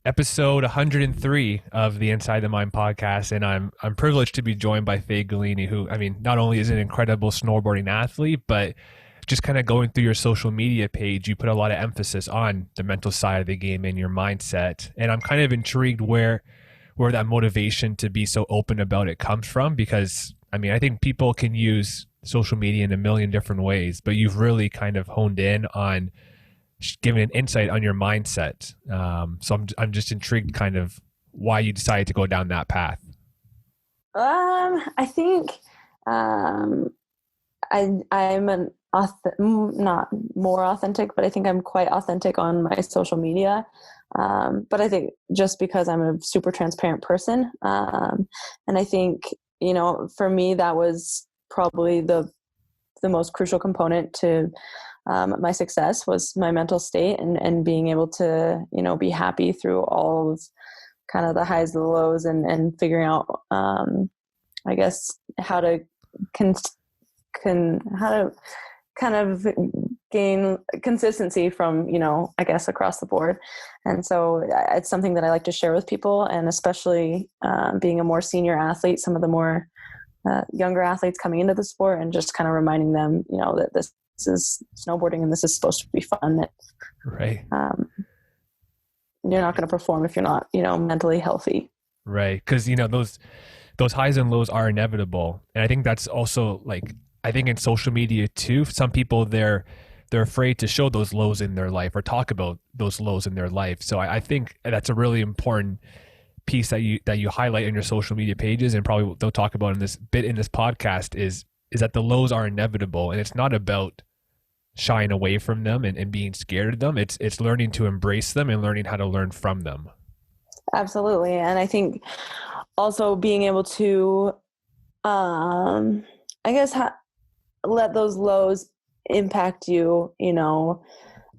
episode 103 of the Inside the Mind podcast, and I'm privileged to be joined by Faye Gulini, who, I mean, not only is an incredible snowboarding athlete, but just kind of going through your social media page, you put a lot of emphasis on the mental side of the game and your mindset. And I'm kind of intrigued where that motivation to be so open about it comes from, because I mean, I think people can use social media in a million different ways, but you've really kind of honed in on giving an insight on your mindset. So I'm just intrigued kind of why you decided to go down that path. I think I'm not more authentic, but I think I'm quite authentic on my social media. But I think just because I'm a super transparent person, and I think, for me, that was probably the most crucial component to my success, was my mental state and being able to, be happy through all of kind of the highs and the lows, and figuring out, I guess, how to how to kind of gain consistency from, I guess, across the board. And so it's something that I like to share with people, and especially being a more senior athlete, some of the more younger athletes coming into the sport, and just kind of reminding them, that this is snowboarding and this is supposed to be fun. That, Right. You're not going to perform if you're not, mentally healthy. Right. Because, those highs and lows are inevitable. And I think that's also, like, I think in social media too, some people they're afraid to show those lows in their life or talk about those lows in their life. So I think that's a really important piece that you highlight in your social media pages, and probably they'll talk about in this podcast is that the lows are inevitable, and it's not about shying away from them and being scared of them. It's learning to embrace them and learning how to learn from them. Absolutely. And I think also being able to, I guess, let those lows impact you,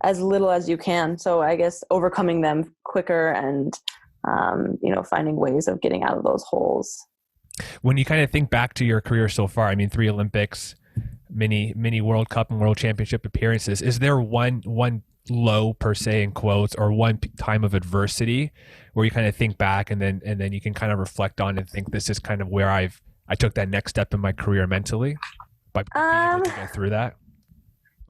as little as you can. So I guess overcoming them quicker and, finding ways of getting out of those holes. When you kind of think back to your career so far, I mean, 3 Olympics, many World Cup and World Championship appearances, is there one low, per se, in quotes, or one time of adversity where you kind of think back and then you can kind of reflect on and think, this is kind of where I took that next step in my career mentally by being able to get through that?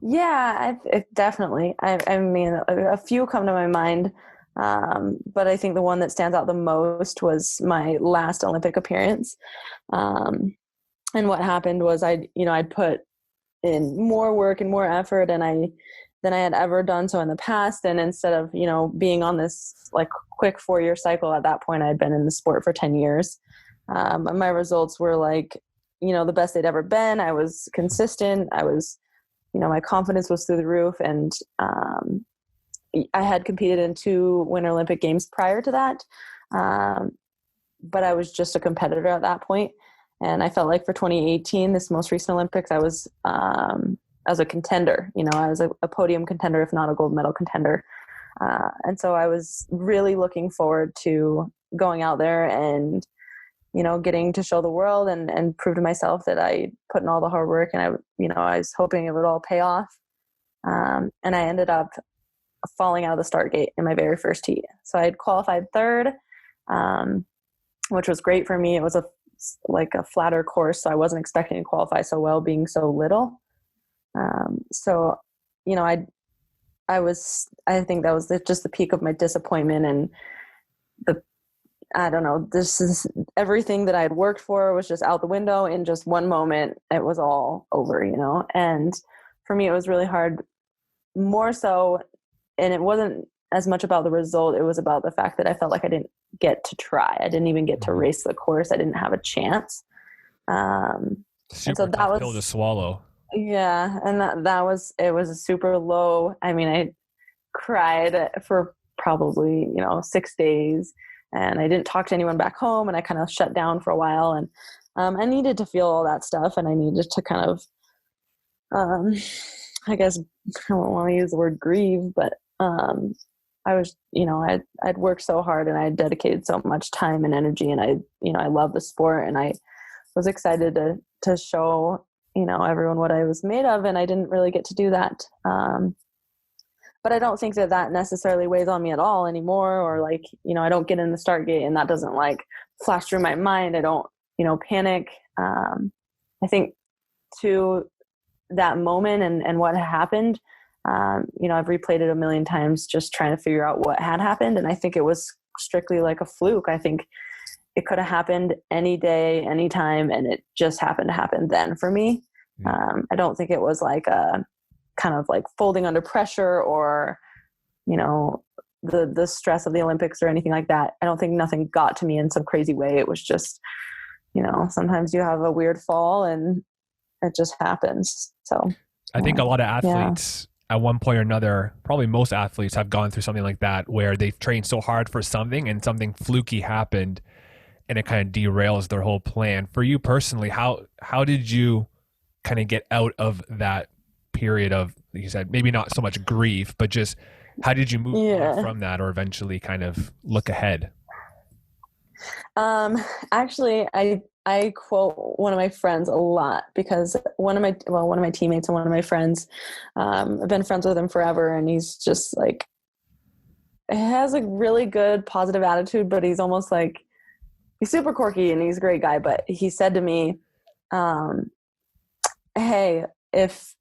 Yeah, definitely. I mean, a few come to my mind, but I think the one that stands out the most was my last Olympic appearance. And what happened was I'd put in more work and more effort than I had ever done so in the past. And instead of, being on this like quick 4-year cycle, at that point I'd been in the sport for 10 years. My results were like, the best they'd ever been. I was consistent. I was, my confidence was through the roof. And I had competed in 2 Winter Olympic Games prior to that. But I was just a competitor at that point. And I felt like for 2018, this most recent Olympics, I was a contender. I was a podium contender, if not a gold medal contender. And so I was really looking forward to going out there and, getting to show the world and prove to myself that I put in all the hard work, and I was hoping it would all pay off. And I ended up falling out of the start gate in my very first heat. So I had qualified 3rd, which was great for me. It was a flatter course, so I wasn't expecting to qualify so well, being so little. So, I think that was just the peak of my disappointment, and this is everything that I had worked for was just out the window in just one moment. It was all over, and for me, it was really hard, more so. And it wasn't as much about the result. It was about the fact that I felt like I didn't get to try. I didn't even get to race the course. I didn't have a chance. And so that was pill to swallow. Yeah. And it was a super low. I mean, I cried for probably, 6 days, and I didn't talk to anyone back home, and I kind of shut down for a while, and I needed to feel all that stuff, and I needed to kind of, I guess, I don't want to use the word grieve, but I was, I'd worked so hard, and I had dedicated so much time and energy, and I love the sport, and I was excited to show, everyone what I was made of, and I didn't really get to do that. but I don't think that necessarily weighs on me at all anymore, or like, I don't get in the start gate and that doesn't like flash through my mind. I don't, panic. I think to that moment and what happened, I've replayed it a million times just trying to figure out what had happened. And I think it was strictly like a fluke. I think it could have happened any day, anytime, and it just happened to happen then for me. I don't think it was like a kind of like folding under pressure or, the stress of the Olympics or anything like that. I don't think nothing got to me in some crazy way. It was just, sometimes you have a weird fall and it just happens. So I think a lot of athletes at one point or another, probably most athletes have gone through something like that where they've trained so hard for something and something fluky happened and it kind of derails their whole plan. For you personally, how did you kind of get out of that period of, like you said, maybe not so much grief, but just how did you move on from that or eventually kind of look ahead? Actually, I quote one of my friends a lot because one of my teammates and one of my friends, I've been friends with him forever, and he's just like, he has a really good positive attitude, but he's almost like, he's super quirky and he's a great guy. But he said to me, hey, if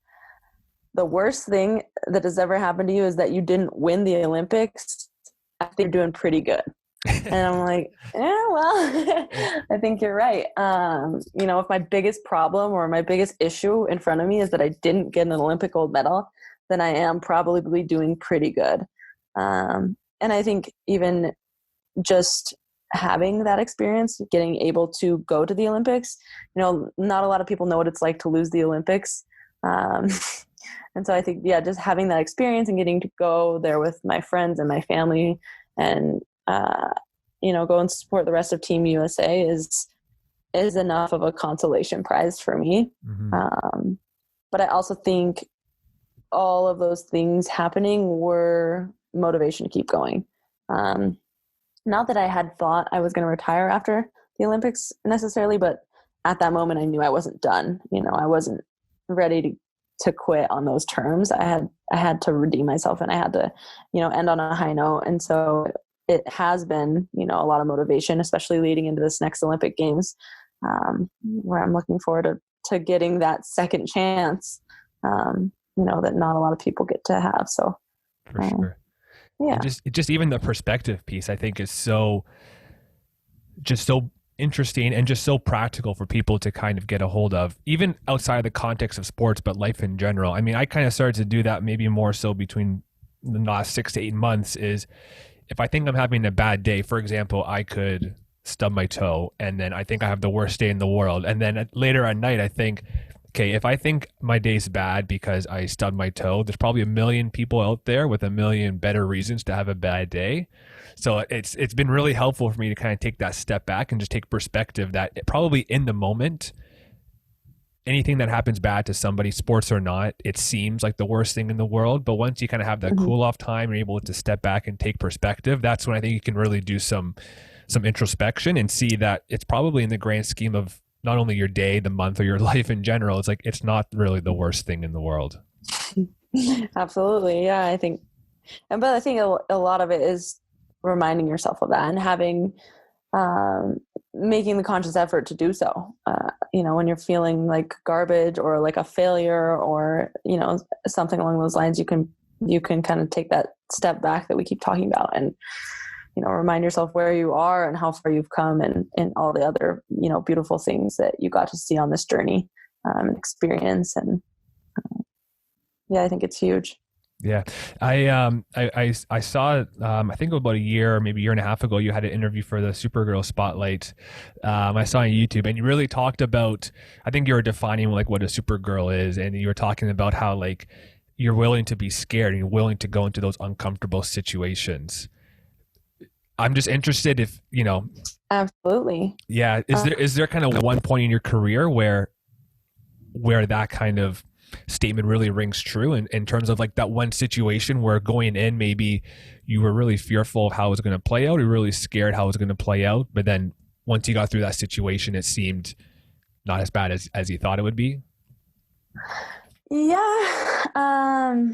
the worst thing that has ever happened to you is that you didn't win the Olympics, I think you're doing pretty good. And I'm like, well, I think you're right. If my biggest problem or my biggest issue in front of me is that I didn't get an Olympic gold medal, then I am probably doing pretty good. And I think even just having that experience, getting able to go to the Olympics, not a lot of people know what it's like to lose the Olympics. And so I think, just having that experience and getting to go there with my friends and my family and, go and support the rest of Team USA is enough of a consolation prize for me. Mm-hmm. But I also think all of those things happening were motivation to keep going. Not that I had thought I was going to retire after the Olympics necessarily, but at that moment I knew I wasn't done. I wasn't ready to quit on those terms. I had to redeem myself and I had to, end on a high note. And so it has been, a lot of motivation, especially leading into this next Olympic Games, where I'm looking forward to getting that second chance, that not a lot of people get to have. So, for sure. Yeah. And just even the perspective piece, I think, is so interesting and just so practical for people to kind of get a hold of, even outside of the context of sports, but life in general. I mean, I kind of started to do that maybe more so between the last 6 to 8 months is if I think I'm having a bad day, for example, I could stub my toe and then I think I have the worst day in the world. And then later at night, I think, okay, if I think my day's bad because I stubbed my toe, there's probably a million people out there with a million better reasons to have a bad day. So it's been really helpful for me to kind of take that step back and just take perspective that probably in the moment, anything that happens bad to somebody, sports or not, it seems like the worst thing in the world. But once you kind of have that cool off time, you're able to step back and take perspective. That's when I think you can really do some introspection and see that it's probably in the grand scheme of not only your day, the month, or your life in general, it's like, it's not really the worst thing in the world. Absolutely. Yeah, but I think a lot of it is reminding yourself of that and having, making the conscious effort to do so. When you're feeling like garbage or like a failure or, something along those lines, you can kind of take that step back that we keep talking about and, remind yourself where you are and how far you've come and all the other, beautiful things that you got to see on this journey, and experience. And I think it's huge. Yeah. I saw, I think about a year, maybe a year and a half ago, you had an interview for the Supergirl Spotlight. I saw on YouTube and you really talked about, I think you were defining like what a Supergirl is. And you were talking about how like you're willing to be scared and you're willing to go into those uncomfortable situations. I'm just interested if, Absolutely. Yeah. Is there kind of one point in your career where that kind of statement really rings true in terms of like that one situation where going in, maybe you were really fearful of how it was going to play out, or really scared how it was going to play out, but then once you got through that situation, it seemed not as bad as you thought it would be? Yeah.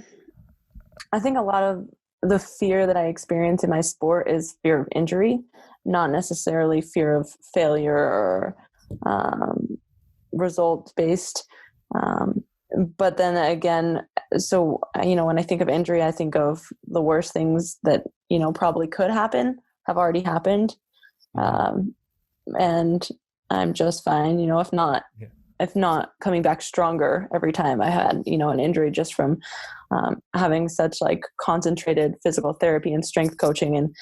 I think a lot of the fear that I experience in my sport is fear of injury, not necessarily fear of failure or result based. Um, but then again, so, when I think of injury, I think of the worst things that, probably could happen, have already happened. Um, and I'm just fine, if not, Yeah. if not coming back stronger every time I had, an injury just from having such like concentrated physical therapy and strength coaching and,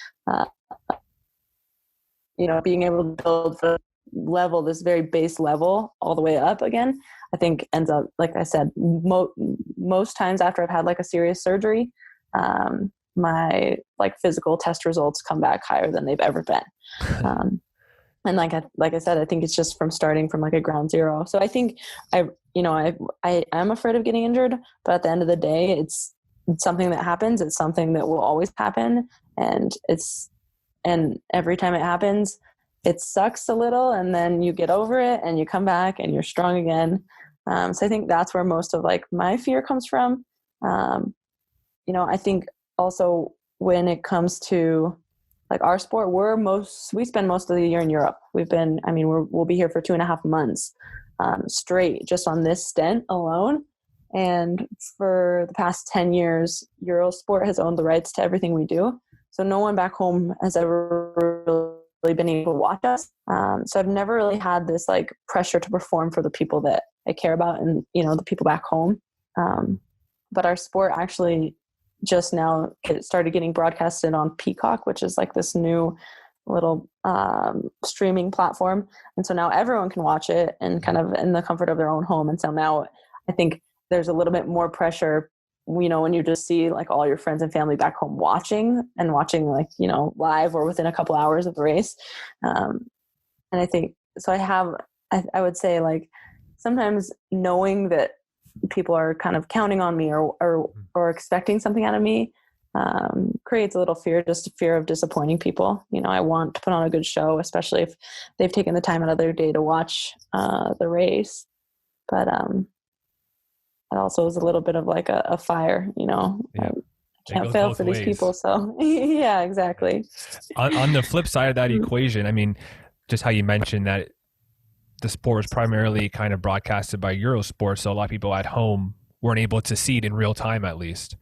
being able to build the level, this very base level all the way up again, I think ends up, like I said, most times after I've had like a serious surgery, my like physical test results come back higher than they've ever been. And like I said, I think it's just from starting from like a ground zero. So I think I am afraid of getting injured, but at the end of the day, it's something that happens. It's something that will always happen. And every time it happens, it sucks a little, and then you get over it and you come back and you're strong again. So I think that's where most of like my fear comes from. I think also when it comes to like our sport, we spend most of the year in Europe. We'll be here for 2.5 months straight just on this stint alone. And for the past 10 years, Eurosport has owned the rights to everything we do. So no one back home has ever really been able to watch us. So I've never really had this like pressure to perform for the people that I care about and, the people back home. But our sport actually just now started getting broadcasted on Peacock, which is like this new little streaming platform. And so now everyone can watch it and kind of in the comfort of their own home. And so now I think there's a little bit more pressure, when you just see like all your friends and family back home watching like, live or within a couple hours of the race. And I think, so I would say like sometimes knowing that people are kind of counting on me or expecting something out of me creates a little fear, just a fear of disappointing people. I want to put on a good show, especially if they've taken the time out of their day to watch the race. But it also is a little bit of like a fire, Yeah. I can't fail for these people. So yeah, exactly. On the flip side of that equation, just how you mentioned that the sport was primarily kind of broadcasted by Eurosport, so a lot of people at home weren't able to see it in real time, at least.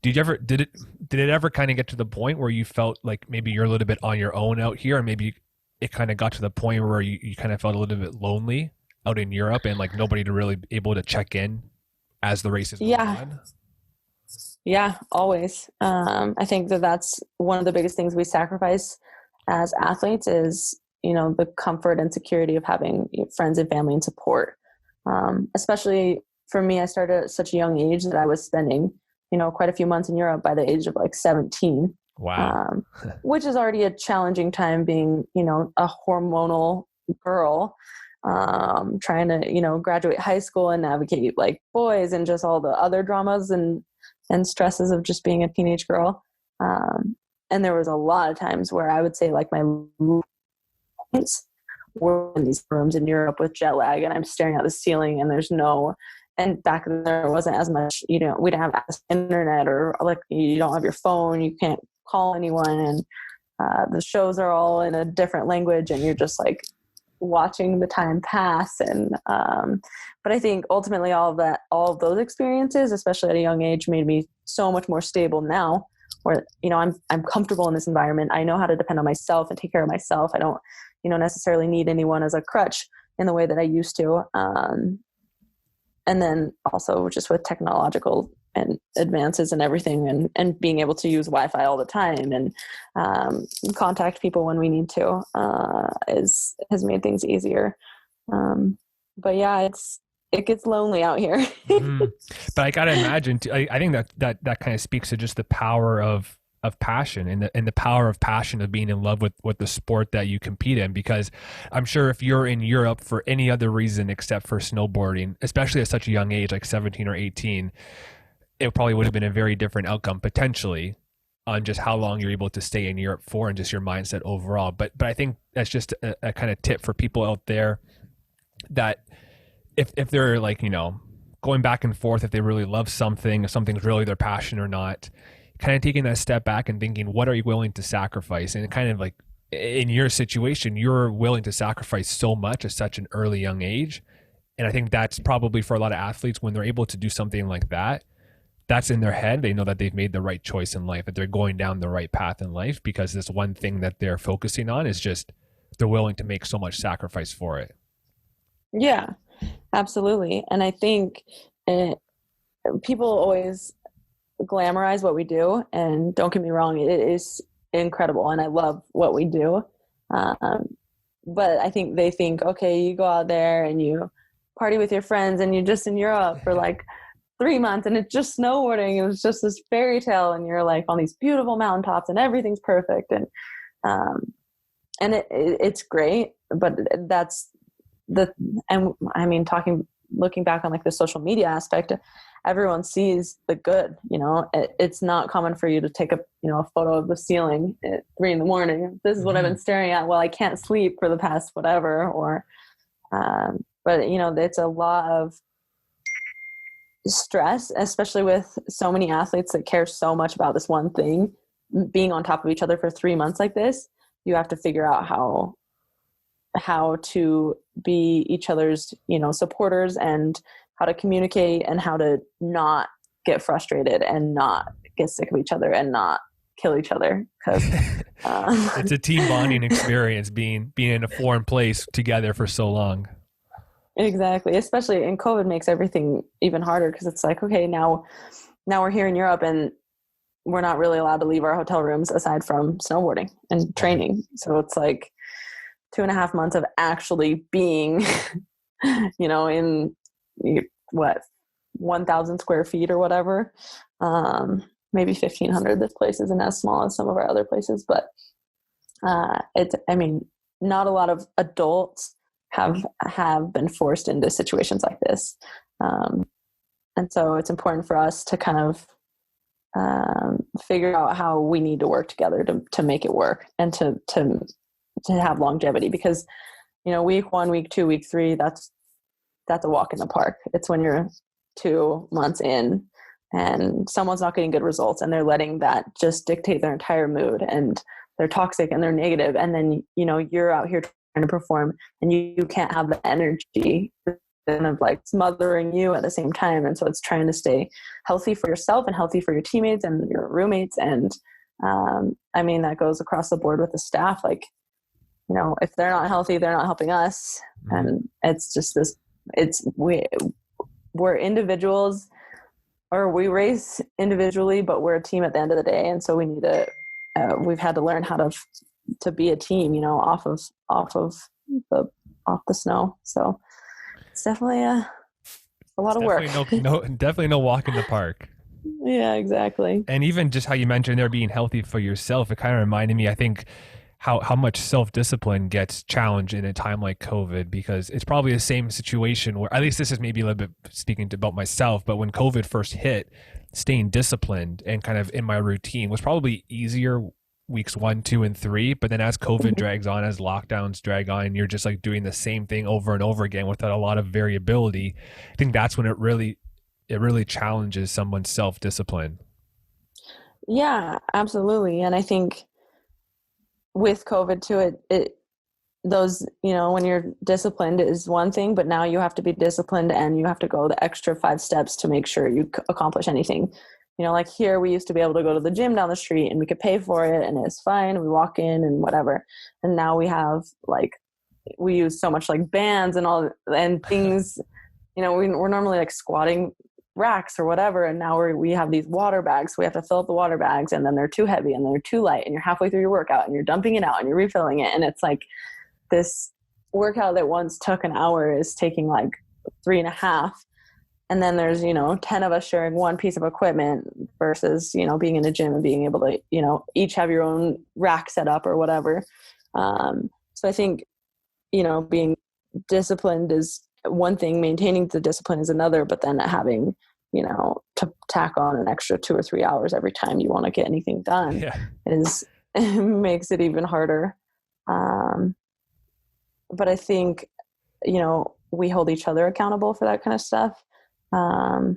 Did it ever kind of get to the point where you felt like maybe you're a little bit on your own out here, and maybe it kind of got to the point where you kind of felt a little bit lonely out in Europe and like nobody to really able to check in as the race is going on? Yeah, always. I think that's one of the biggest things we sacrifice as athletes is, the comfort and security of having friends and family and support. Especially for me, I started at such a young age that I was spending, quite a few months in Europe by the age of like 17. Wow. Which is already a challenging time being, a hormonal girl, trying to, graduate high school and navigate like boys and just all the other dramas and stresses of just being a teenage girl. And there was a lot of times where I would say like my were in these rooms in Europe with jet lag and I'm staring at the ceiling and and back then there wasn't as much, we didn't have internet or like you don't have your phone, you can't call anyone, and the shows are all in a different language and you're just like watching the time pass. And but I think ultimately all of those experiences, especially at a young age, made me so much more stable now where I'm comfortable in this environment. I know how to depend on myself and take care of myself. I don't necessarily need anyone as a crutch in the way that I used to. And then also just with technological and advances and everything and being able to use Wi-Fi all the time and contact people when we need to has made things easier. But yeah, it gets lonely out here. But I gotta imagine I think that kind of speaks to just the power of passion and the power of passion of being in love with the sport that you compete in, because I'm sure if you're in Europe for any other reason except for snowboarding, especially at such a young age like 17 or 18, it probably would have been a very different outcome potentially on just how long you're able to stay in Europe for and just your mindset overall. But I think that's just a kind of tip for people out there that if they're like going back and forth if they really love something, if something's really their passion or not, kind of taking that step back and thinking, what are you willing to sacrifice? And kind of like in your situation, you're willing to sacrifice so much at such an early young age. And I think that's probably for a lot of athletes, when they're able to do something like that, that's in their head. They know that they've made the right choice in life, that they're going down the right path in life, because this one thing that they're focusing on is just, they're willing to make so much sacrifice for it. Yeah, absolutely. And I think people always glamorize what we do, and don't get me wrong, it is incredible and I love what we do. But I think they think, okay, you go out there and you party with your friends and you're just in Europe for like 3 months and it's just snowboarding. It was just this fairy tale and you're like on these beautiful mountaintops and everything's perfect. And it's great, but that's looking back on like the social media aspect, everyone sees the good, it's not common for you to take a photo of the ceiling at 3 a.m. This is what I've been staring at while I can't sleep for the past whatever, or, but it's a lot of stress, especially with so many athletes that care so much about this one thing, being on top of each other for 3 months like this. You have to figure out how to be each other's, supporters, and how to communicate, and how to not get frustrated and not get sick of each other and not kill each other. Because it's a team bonding experience being in a foreign place together for so long. Exactly. Especially, and COVID makes everything even harder, because it's like, okay, now we're here in Europe and we're not really allowed to leave our hotel rooms aside from snowboarding and training. So it's like 2.5 months of actually being, in 1,000 square feet or whatever. Maybe 1,500. This place isn't as small as some of our other places, but not a lot of adults have been forced into situations like this. And so it's important for us to kind of figure out how we need to work together to make it work, and to have longevity, because, week 1, week 2, week 3, that's a walk in the park. It's when you're 2 months in and someone's not getting good results and they're letting that just dictate their entire mood, and they're toxic and they're negative. And then, you're out here trying to perform and you can't have the energy kind of like smothering you at the same time. And so it's trying to stay healthy for yourself and healthy for your teammates and your roommates. And that goes across the board with the staff. Like, if they're not healthy, they're not helping us. And it's just this, we're individuals, or we race individually, but we're a team at the end of the day. And so we need to, we've had to learn how to be a team, off of the snow. So it's definitely a lot of work. Definitely no walk in the park. Yeah, exactly. And even just how you mentioned there being healthy for yourself, it kind of reminded me, I think, how much self-discipline gets challenged in a time like COVID, because it's probably the same situation where, at least this is maybe a little bit speaking about myself, but when COVID first hit, staying disciplined and kind of in my routine was probably easier weeks 1, 2, and 3. But then as COVID drags on, as lockdowns drag on, you're just like doing the same thing over and over again without a lot of variability. I think that's when it really challenges someone's self-discipline. Yeah, absolutely. And I think with COVID too, those, when you're disciplined is one thing, but now you have to be disciplined and you have to go the extra 5 steps to make sure you accomplish anything. Like here, we used to be able to go to the gym down the street and we could pay for it and it's fine. We walk in and whatever. And now we have we use so much like bands and all and things, we're normally like squatting racks or whatever, and now we have these water bags, so we have to fill up the water bags, and then they're too heavy and they're too light, and you're halfway through your workout and you're dumping it out and you're refilling it, and it's like this workout that once took an hour is taking like 3.5, and then there's 10 of us sharing one piece of equipment versus being in a gym and being able to each have your own rack set up or whatever. So I think being disciplined is one thing, maintaining the discipline is another, but then having to tack on an extra 2 or 3 hours every time you want to get anything done makes it even harder. But I think we hold each other accountable for that kind of stuff. And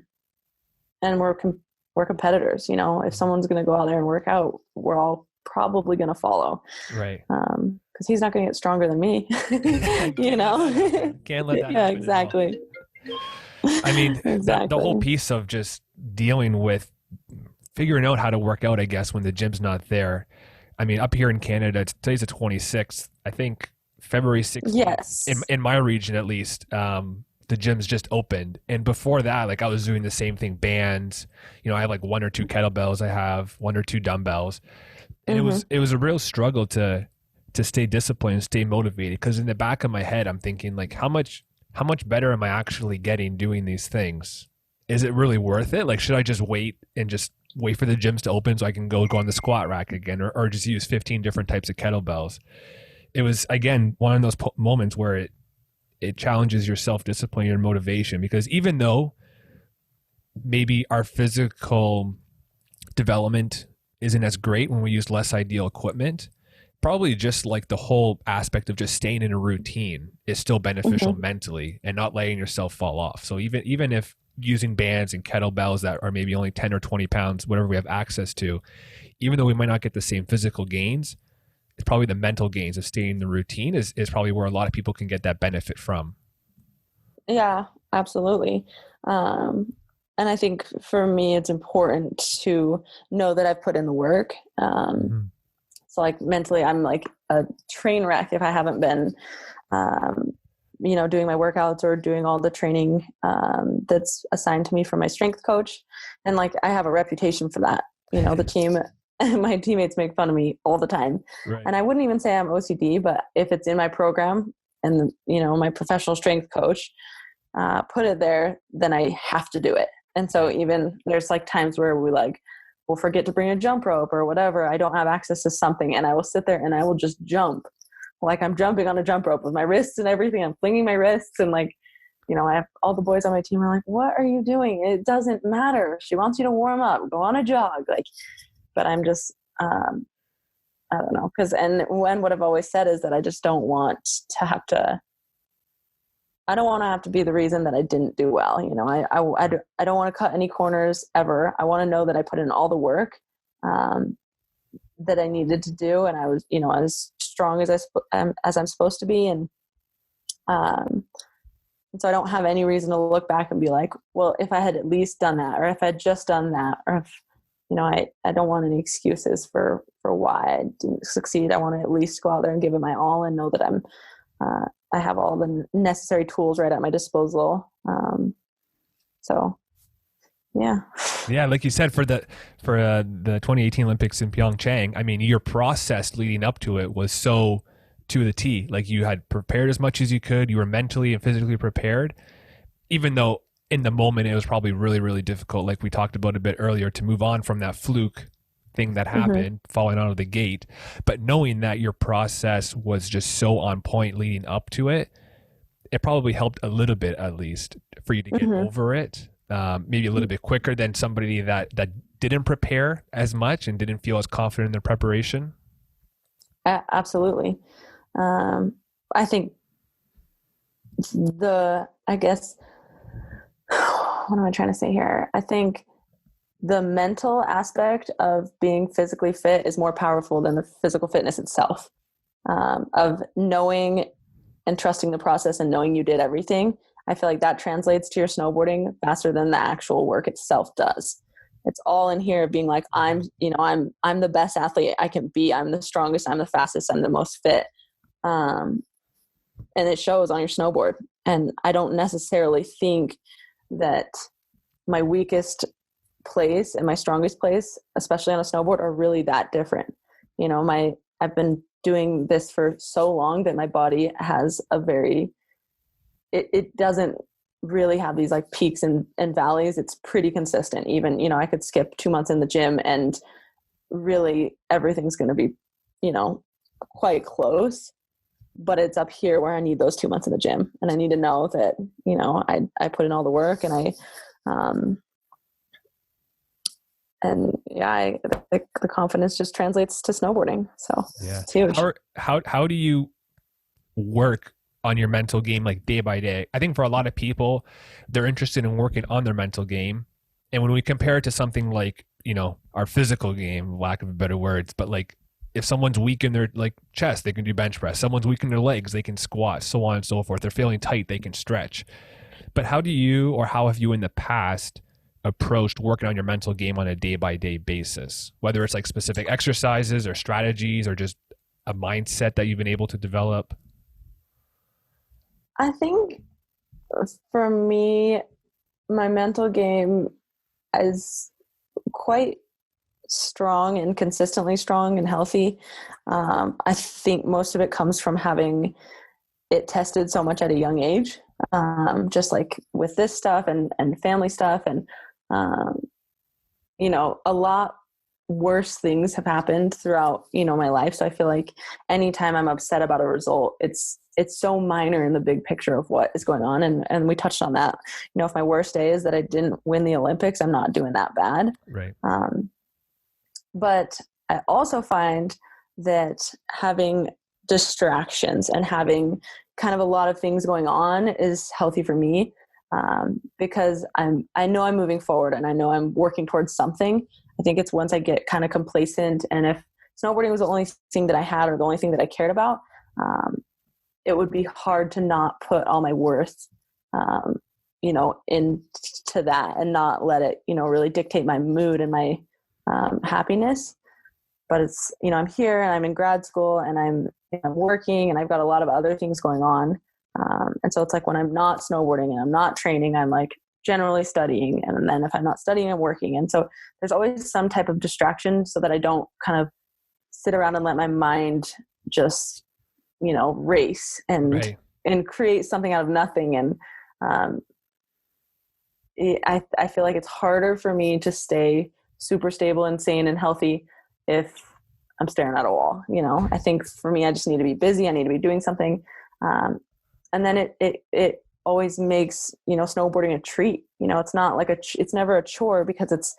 we're competitors, you know, if someone's going to go out there and work out, we're all probably going to follow. Right. Cause he's not going to get stronger than me, you know? Can't let that Yeah, happen. exactly. I mean, exactly. the whole piece of just dealing with figuring out how to work out, I guess, when the gym's not there. I mean, up here in Canada, today's the 26th. I think February 16th, Yes. in my region at least, the gyms just opened. And before that, like I was doing the same thing, bands. You know, I have like 1 or 2 kettlebells. I have 1 or 2 dumbbells. And it was a real struggle to stay disciplined and stay motivated, because in the back of my head, I'm thinking like, how much better am I actually getting doing these things? Is it really worth it? Like, should I just wait for the gyms to open so I can go on the squat rack again, or just use 15 different types of kettlebells? It was, again, one of those moments where it challenges your self-discipline, your motivation, because even though maybe our physical development isn't as great when we use less ideal equipment, probably just like the whole aspect of just staying in a routine is still beneficial mentally and not letting yourself fall off. So even if using bands and kettlebells that are maybe only 10 or 20 pounds, whatever we have access to, even though we might not get the same physical gains, it's probably the mental gains of staying in the routine is probably where a lot of people can get that benefit from. Yeah, absolutely. And I think for me, it's important to know that I've put in the work. So like mentally, I'm like a train wreck if I haven't been, you know, doing my workouts or doing all the training that's assigned to me from my strength coach. And like, I have a reputation for that. You know, the team, my teammates make fun of me all the time. Right. And I wouldn't even say I'm OCD, but if it's in my program and, you know, my professional strength coach put it there, then I have to do it. And so even there's like times where we'll forget to bring a jump rope or whatever. I don't have access to something, and I will sit there and I will just jump. Like I'm jumping on a jump rope with my wrists and everything. I'm flinging my wrists, and like, you know, I have all the boys on my team are like, what are you doing? It doesn't matter. She wants you to warm up, go on a jog. Like, but I'm just, I don't know. What I've always said is that I just don't want to have to, I don't want to have to be the reason that I didn't do well. You know, I don't want to cut any corners ever. I want to know that I put in all the work that I needed to do, and I was, you know, as strong as I'm supposed to be, and so I don't have any reason to look back and be like, well, if I had at least done that, or if I had just done that, or if, you know, I don't want any excuses for why I didn't succeed. I want to at least go out there and give it my all and know that I have all the necessary tools right at my disposal. So yeah. Yeah. Like you said, for the 2018 Olympics in Pyeongchang, I mean, your process leading up to it was so to the T. Like you had prepared as much as you could. You were mentally and physically prepared, even though in the moment it was probably really, really difficult, like we talked about a bit earlier, to move on from that fluke thing that happened, falling out of the gate. But knowing that your process was just so on point leading up to it, it probably helped a little bit, at least, for you to get over it, maybe a little bit quicker than somebody that didn't prepare as much and didn't feel as confident in their preparation. Absolutely. I think I guess, what am I trying to say here? I think the mental aspect of being physically fit is more powerful than the physical fitness itself, of knowing and trusting the process and knowing you did everything. I feel like that translates to your snowboarding faster than the actual work itself does. It's all in here being like, I'm the best athlete I can be. I'm the strongest. I'm the fastest. I'm the most fit. And it shows on your snowboard. And I don't necessarily think that my weakest place and my strongest place, especially on a snowboard, are really that different. You know, I've been doing this for so long that my body has it doesn't really have these like peaks and valleys. It's pretty consistent. Even, you know, I could skip 2 months in the gym and really everything's going to be, you know, quite close, but it's up here where I need those 2 months in the gym. And I need to know that, you know, I put in all the work, and the confidence just translates to snowboarding. So yeah, it's huge. How do you work on your mental game like day by day. I think for a lot of people, they're interested in working on their mental game. And when we compare it to something like, you know, our physical game, lack of better words, but like if someone's weak in their like chest, they can do bench press. Someone's weak in their legs, they can squat, so on and so forth. They're feeling tight, they can stretch. But how do you, or how have you in the past approached working on your mental game on a day by day basis, whether it's like specific exercises or strategies or just a mindset that you've been able to develop? I think for me, my mental game is quite strong and consistently strong and healthy. I think most of it comes from having it tested so much at a young age, just like with this stuff and family stuff. And, you know, a lot worse things have happened throughout, you know, my life. So I feel like anytime I'm upset about a result, it's so minor in the big picture of what is going on. And we touched on that. You know, if my worst day is that I didn't win the Olympics, I'm not doing that bad. Right. But I also find that having distractions and having kind of a lot of things going on is healthy for me, because I know I'm moving forward and I know I'm working towards something. I think it's once I get kind of complacent, and if snowboarding was the only thing that I had or the only thing that I cared about, it would be hard to not put all my worth, you know, into that and not let it, you know, really dictate my mood and my happiness. But it's, you know, I'm here and I'm in grad school and I'm working and I've got a lot of other things going on. And so it's like when I'm not snowboarding and I'm not training, I'm like generally studying. And then if I'm not studying, I'm working. And so there's always some type of distraction so that I don't kind of sit around and let my mind just, you know, race and, Right. and create something out of nothing. And I feel like it's harder for me to stay super stable and sane and healthy if I'm staring at a wall. You know, I think for me, I just need to be busy. I need to be doing something. And then it always makes, you know, snowboarding a treat. You know, it's not like it's never a chore, because it's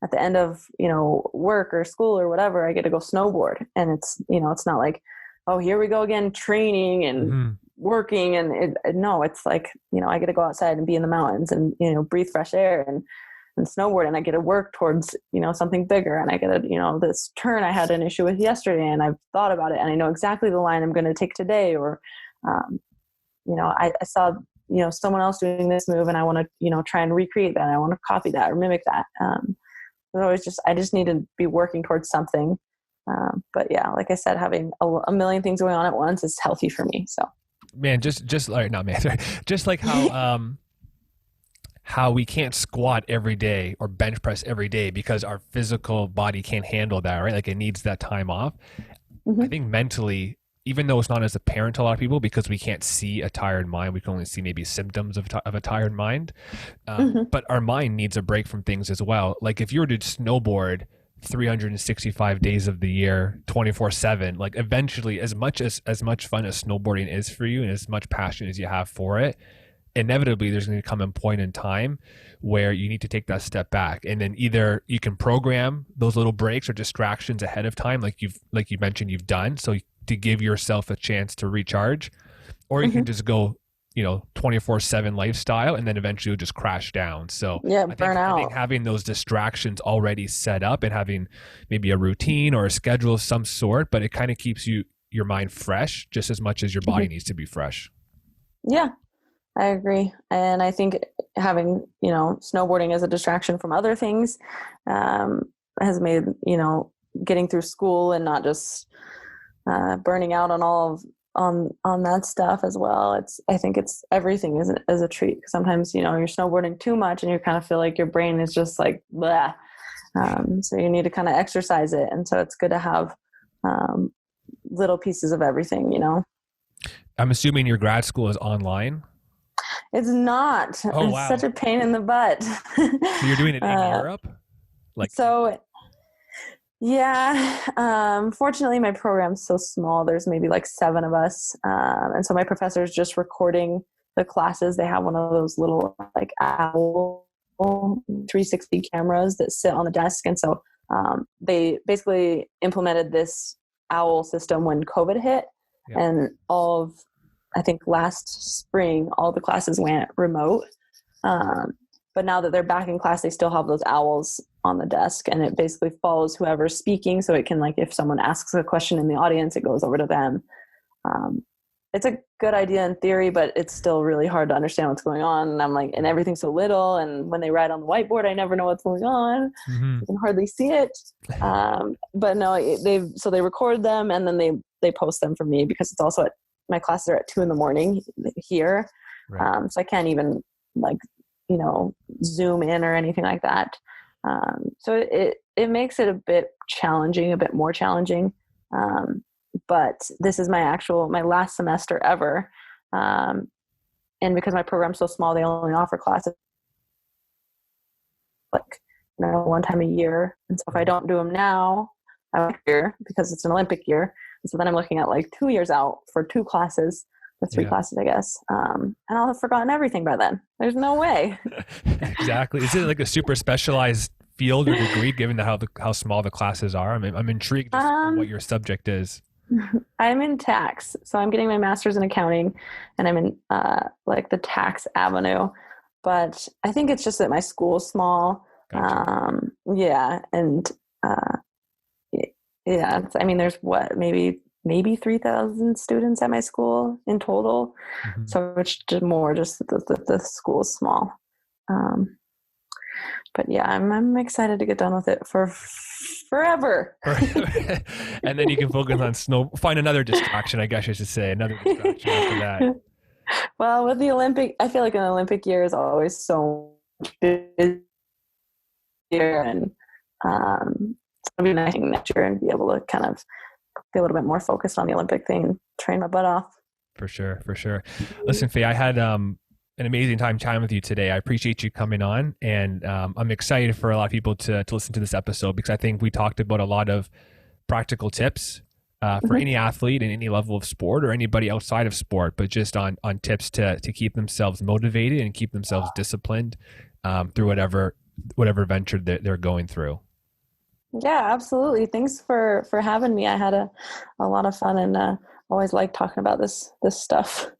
at the end of, you know, work or school or whatever, I get to go snowboard. And it's, you know, it's not like, oh, here we go again, training and working. And no, it's like, you know, I get to go outside and be in the mountains and, you know, breathe fresh air and snowboard. And I get to work towards, you know, something bigger. And I get to, you know, this turn I had an issue with yesterday and I've thought about it and I know exactly the line I'm going to take today. Or, you know, I saw, you know, someone else doing this move and I want to, you know, try and recreate that. I want to copy that or mimic that. I just need to be working towards something. But yeah, like I said, having a million things going on at once is healthy for me. So, Man, just like, not man, just like how we can't squat every day or bench press every day because our physical body can't handle that, right? Like it needs that time off. I think mentally, even though it's not as apparent to a lot of people because we can't see a tired mind, we can only see maybe symptoms of a tired mind. But our mind needs a break from things as well. Like if you were to snowboard 365 days of the year, 24/7, like eventually as much fun as snowboarding is for you and as much passion as you have for it, inevitably there's going to come a point in time where you need to take that step back, and then either you can program those little breaks or distractions ahead of time, like you mentioned you've done, so to give yourself a chance to recharge, or you can just go, you know, 24/7 lifestyle and then eventually you'll just crash down. So yeah, I think having those distractions already set up and having maybe a routine or a schedule of some sort, but it kind of keeps your mind fresh just as much as your body needs to be fresh. Yeah, I agree. And I think having, you know, snowboarding as a distraction from other things has made, you know, getting through school and not just burning out on all of on that stuff as well. I think everything is a treat. Sometimes, you know, you're snowboarding too much and you kind of feel like your brain is just like, blah. So you need to kind of exercise it. And so it's good to have little pieces of everything, you know. I'm assuming your grad school is online. It's not. Oh, it's wow. such a pain in the butt. So you're doing it in Europe? Yeah. Fortunately, my program's so small. There's maybe like 7 of us. And so my professor is just recording the classes. They have one of those little like owl 360 cameras that sit on the desk. And so they basically implemented this owl system when COVID hit. Yeah. And all of, I think last spring, all the classes went remote. But now that they're back in class, they still have those owls on the desk, and it basically follows whoever's speaking. So it can, like, if someone asks a question in the audience, it goes over to them. It's a good idea in theory, but it's still really hard to understand what's going on. And I'm like, and everything's so little. And when they write on the whiteboard, I never know what's going on. Mm-hmm. You can hardly see it. But no, they record them, and then they post them for me, because it's also my classes are at 2 a.m. here. Right. So I can't even, like, Zoom in or anything like that. So it makes it a bit more challenging. But this is my last semester ever. And because my program's so small, they only offer classes like, one time a year. And so if I don't do them now, I'm here because it's an Olympic year. And so then I'm looking at like 2 years out for 2 classes or 3 classes, I guess. And I'll have forgotten everything by then. There's no way. Exactly. Is it like a super specialized field or degree, given how small the classes are? I'm intrigued on what your subject is. I'm in tax. So I'm getting my master's in accounting, and I'm in like the tax avenue. But I think it's just that my school's small. Gotcha. And there's maybe 3,000 students at my school in total. Mm-hmm. So it's just more just the school's small. But yeah, I'm excited to get done with it for forever. And then you can focus on find another distraction, I guess I should say, another distraction after that. Well, with the Olympic, I feel like an Olympic year is always so busy, and it'll be nice next year and be able to kind of be a little bit more focused on the Olympic thing and train my butt off. For sure. Listen, Faye, I had an amazing time chatting with you today. I appreciate you coming on, and I'm excited for a lot of people to listen to this episode, because I think we talked about a lot of practical tips for any athlete in any level of sport or anybody outside of sport, but just on tips to keep themselves motivated and keep themselves disciplined through whatever venture that they're going through. Yeah, absolutely. Thanks for having me. I had a lot of fun, and always like talking about this stuff.